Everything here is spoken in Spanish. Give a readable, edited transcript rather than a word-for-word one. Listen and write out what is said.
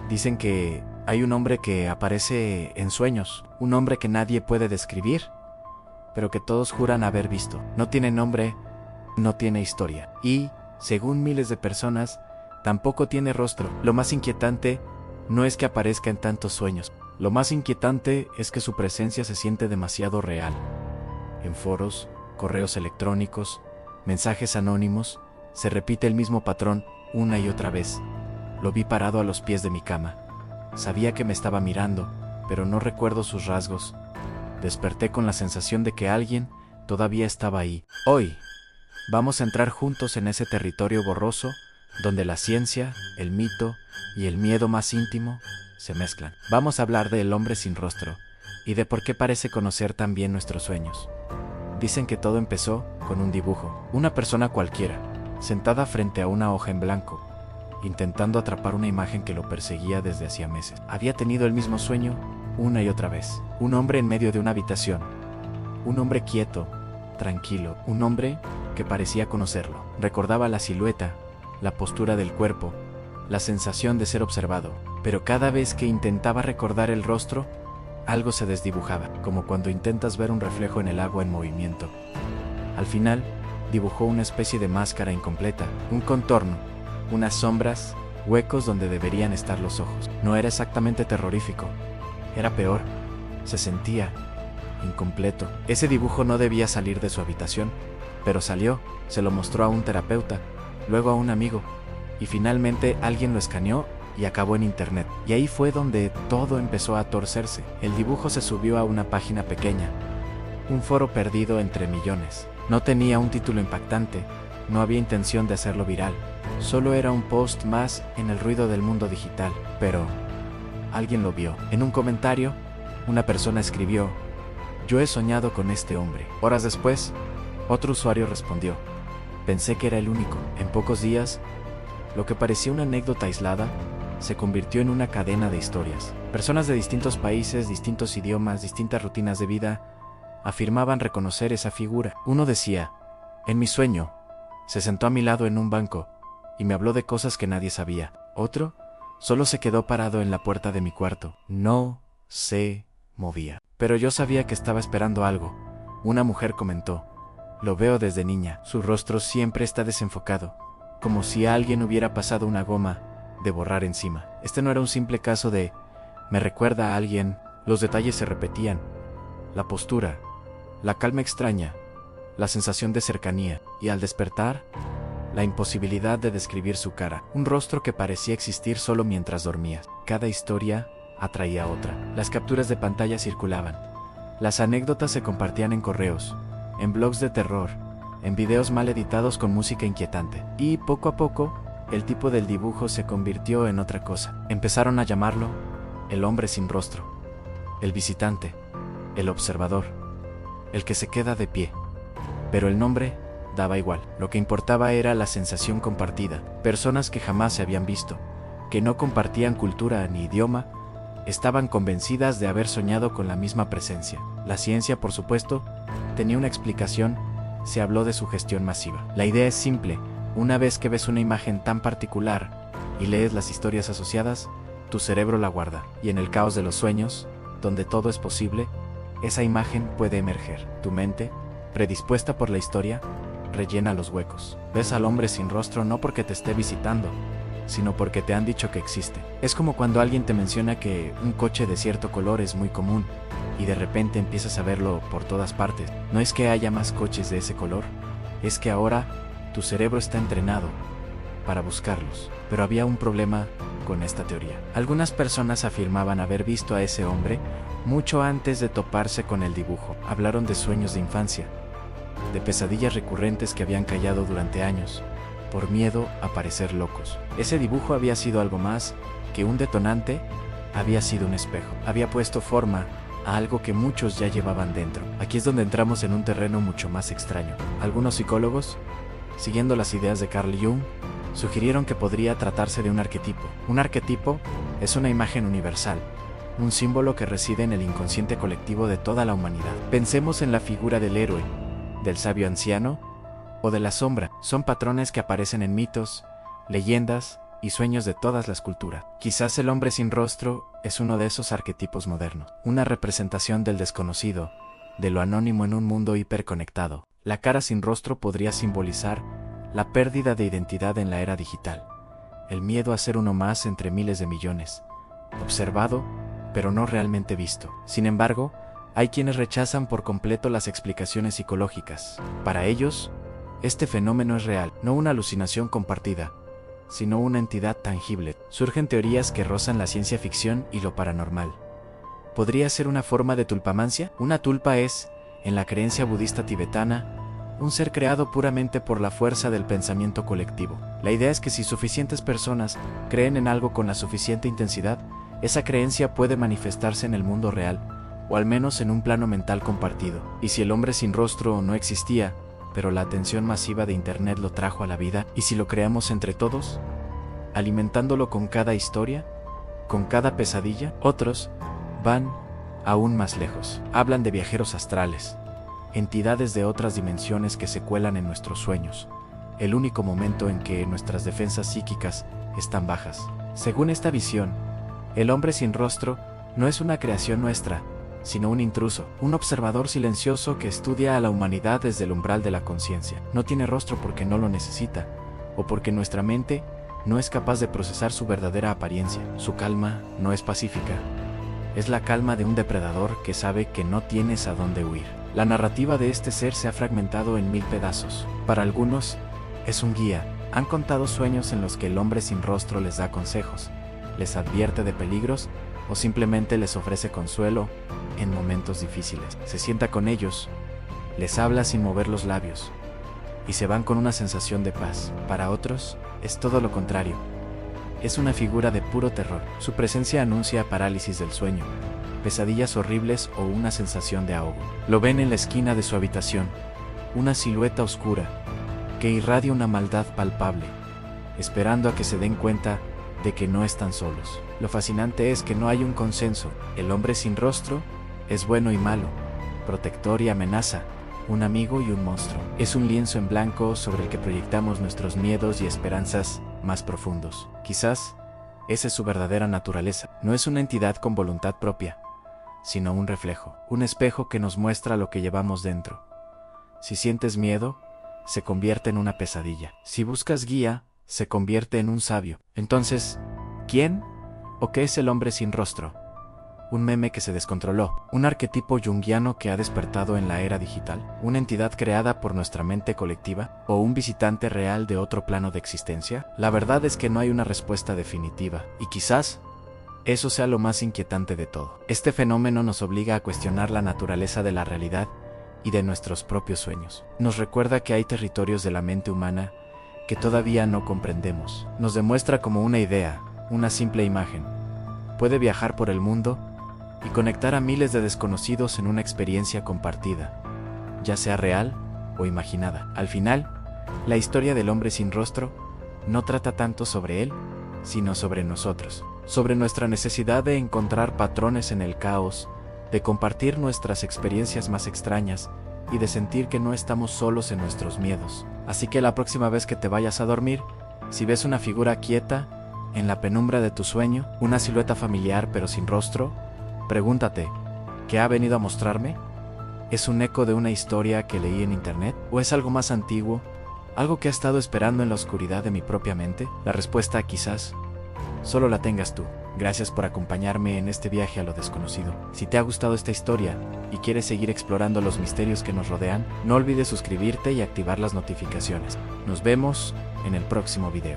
Dicen que hay un hombre que aparece en sueños, un hombre que nadie puede describir, pero que todos juran haber visto. No tiene nombre, no tiene historia. Y, según miles de personas, tampoco tiene rostro. Lo más inquietante no es que aparezca en tantos sueños. Lo más inquietante es que su presencia se siente demasiado real. En foros, correos electrónicos, mensajes anónimos, se repite el mismo patrón una y otra vez. Lo vi parado a los pies de mi cama. Sabía que me estaba mirando, pero no recuerdo sus rasgos. Desperté con la sensación de que alguien todavía estaba ahí. Hoy, vamos a entrar juntos en ese territorio borroso, donde la ciencia, el mito y el miedo más íntimo se mezclan. Vamos a hablar del hombre sin rostro, y de por qué parece conocer tan bien nuestros sueños. Dicen que todo empezó con un dibujo. Una persona cualquiera, sentada frente a una hoja en blanco, intentando atrapar una imagen que lo perseguía desde hacía meses. Había tenido el mismo sueño una y otra vez. Un hombre en medio de una habitación. Un hombre quieto, tranquilo. Un hombre que parecía conocerlo. Recordaba la silueta, la postura del cuerpo, la sensación de ser observado. Pero cada vez que intentaba recordar el rostro, algo se desdibujaba, como cuando intentas ver un reflejo en el agua en movimiento. Al final, dibujó una especie de máscara incompleta, un contorno, unas sombras, huecos donde deberían estar los ojos. No era exactamente terrorífico, era peor. Se sentía incompleto. Ese dibujo no debía salir de su habitación, pero salió, se lo mostró a un terapeuta, luego a un amigo, y finalmente alguien lo escaneó y acabó en internet. Y ahí fue donde todo empezó a torcerse. El dibujo se subió a una página pequeña, un foro perdido entre millones. No tenía un título impactante, no había intención de hacerlo viral. Solo era un post más en el ruido del mundo digital. Pero alguien lo vio. En un comentario, una persona escribió: "Yo he soñado con este hombre". Horas después, otro usuario respondió: "Pensé que era el único". En pocos días, lo que parecía una anécdota aislada se convirtió en una cadena de historias. Personas de distintos países, distintos idiomas, distintas rutinas de vida, afirmaban reconocer esa figura. Uno decía: "En mi sueño, se sentó a mi lado en un banco y me habló de cosas que nadie sabía". Otro solo se quedó parado en la puerta de mi cuarto. No se movía. Pero yo sabía que estaba esperando algo. Una mujer comentó: "Lo veo desde niña. Su rostro siempre está desenfocado, como si alguien hubiera pasado una goma de borrar encima". Este no era un simple caso de "me recuerda a alguien". Los detalles se repetían. La postura, la calma extraña, la sensación de cercanía, y al despertar, la imposibilidad de describir su cara. Un rostro que parecía existir solo mientras dormía. Cada historia atraía otra. Las capturas de pantalla circulaban. Las anécdotas se compartían en correos, en blogs de terror, en videos mal editados con música inquietante. Y poco a poco, el tipo del dibujo se convirtió en otra cosa. Empezaron a llamarlo el hombre sin rostro, el visitante, el observador, el que se queda de pie. Pero el nombre daba igual. Lo que importaba era la sensación compartida. Personas que jamás se habían visto, que no compartían cultura ni idioma, estaban convencidas de haber soñado con la misma presencia. La ciencia, por supuesto, tenía una explicación. Se habló de sugestión masiva. La idea es simple. Una vez que ves una imagen tan particular y lees las historias asociadas, tu cerebro la guarda. Y en el caos de los sueños, donde todo es posible, esa imagen puede emerger. Tu mente, predispuesta por la historia, rellena los huecos. Ves al hombre sin rostro no porque te esté visitando, sino porque te han dicho que existe. Es como cuando alguien te menciona que un coche de cierto color es muy común, y de repente empiezas a verlo por todas partes. No es que haya más coches de ese color, es que ahora tu cerebro está entrenado para buscarlos. Pero había un problema con esta teoría. Algunas personas afirmaban haber visto a ese hombre mucho antes de toparse con el dibujo. Hablaron de sueños de infancia, de pesadillas recurrentes que habían callado durante años, por miedo a parecer locos. Ese dibujo había sido algo más que un detonante, había sido un espejo. Había puesto forma a algo que muchos ya llevaban dentro. Aquí es donde entramos en un terreno mucho más extraño. Algunos psicólogos, siguiendo las ideas de Carl Jung, sugirieron que podría tratarse de un arquetipo. Un arquetipo es una imagen universal, un símbolo que reside en el inconsciente colectivo de toda la humanidad. Pensemos en la figura del héroe, del sabio anciano o de la sombra. Son patrones que aparecen en mitos, leyendas y sueños de todas las culturas. Quizás el hombre sin rostro es uno de esos arquetipos modernos, una representación del desconocido, de lo anónimo en un mundo hiperconectado. La cara sin rostro podría simbolizar la pérdida de identidad en la era digital, el miedo a ser uno más entre miles de millones, observado, pero no realmente visto. Sin embargo, hay quienes rechazan por completo las explicaciones psicológicas. Para ellos, este fenómeno es real, no una alucinación compartida, sino una entidad tangible. Surgen teorías que rozan la ciencia ficción y lo paranormal. ¿Podría ser una forma de tulpamancia? Una tulpa es, en la creencia budista tibetana, un ser creado puramente por la fuerza del pensamiento colectivo. La idea es que si suficientes personas creen en algo con la suficiente intensidad, esa creencia puede manifestarse en el mundo real, o al menos en un plano mental compartido. Y si el hombre sin rostro no existía, pero la atención masiva de Internet lo trajo a la vida, ¿y si lo creamos entre todos, alimentándolo con cada historia, con cada pesadilla? Otros van aún más lejos. Hablan de viajeros astrales, entidades de otras dimensiones que se cuelan en nuestros sueños, el único momento en que nuestras defensas psíquicas están bajas. Según esta visión, el hombre sin rostro no es una creación nuestra, sino un intruso, un observador silencioso que estudia a la humanidad desde el umbral de la conciencia. No tiene rostro porque no lo necesita, o porque nuestra mente no es capaz de procesar su verdadera apariencia. Su calma no es pacífica, es la calma de un depredador que sabe que no tienes a dónde huir. La narrativa de este ser se ha fragmentado en 1000 pedazos. Para algunos, es un guía. Han contado sueños en los que el hombre sin rostro les da consejos, les advierte de peligros o simplemente les ofrece consuelo en momentos difíciles. Se sienta con ellos, les habla sin mover los labios y se van con una sensación de paz. Para otros, es todo lo contrario. Es una figura de puro terror. Su presencia anuncia parálisis del sueño, pesadillas horribles o una sensación de ahogo. Lo ven en la esquina de su habitación, una silueta oscura que irradia una maldad palpable, esperando a que se den cuenta de que no están solos. Lo fascinante es que no hay un consenso. El hombre sin rostro es bueno y malo, protector y amenaza, un amigo y un monstruo. Es un lienzo en blanco sobre el que proyectamos nuestros miedos y esperanzas más profundos. Quizás esa es su verdadera naturaleza. No es una entidad con voluntad propia, sino un reflejo, un espejo que nos muestra lo que llevamos dentro. Si sientes miedo, se convierte en una pesadilla. Si buscas guía, se convierte en un sabio. Entonces, ¿quién o qué es el hombre sin rostro? Un meme que se descontroló, un arquetipo junguiano que ha despertado en la era digital, una entidad creada por nuestra mente colectiva, o un visitante real de otro plano de existencia. La verdad es que no hay una respuesta definitiva, y quizás eso sea lo más inquietante de todo. Este fenómeno nos obliga a cuestionar la naturaleza de la realidad y de nuestros propios sueños. Nos recuerda que hay territorios de la mente humana que todavía no comprendemos. Nos demuestra cómo una idea, una simple imagen, puede viajar por el mundo y conectar a miles de desconocidos en una experiencia compartida, ya sea real o imaginada. Al final, la historia del hombre sin rostro no trata tanto sobre él, sino sobre nosotros, sobre nuestra necesidad de encontrar patrones en el caos, de compartir nuestras experiencias más extrañas y de sentir que no estamos solos en nuestros miedos. Así que la próxima vez que te vayas a dormir, si ves una figura quieta en la penumbra de tu sueño, una silueta familiar pero sin rostro, pregúntate, ¿qué ha venido a mostrarme? ¿Es un eco de una historia que leí en internet? ¿O es algo más antiguo? ¿Algo que ha estado esperando en la oscuridad de mi propia mente? La respuesta quizás solo la tengas tú. Gracias por acompañarme en este viaje a lo desconocido. Si te ha gustado esta historia y quieres seguir explorando los misterios que nos rodean, no olvides suscribirte y activar las notificaciones. Nos vemos en el próximo video.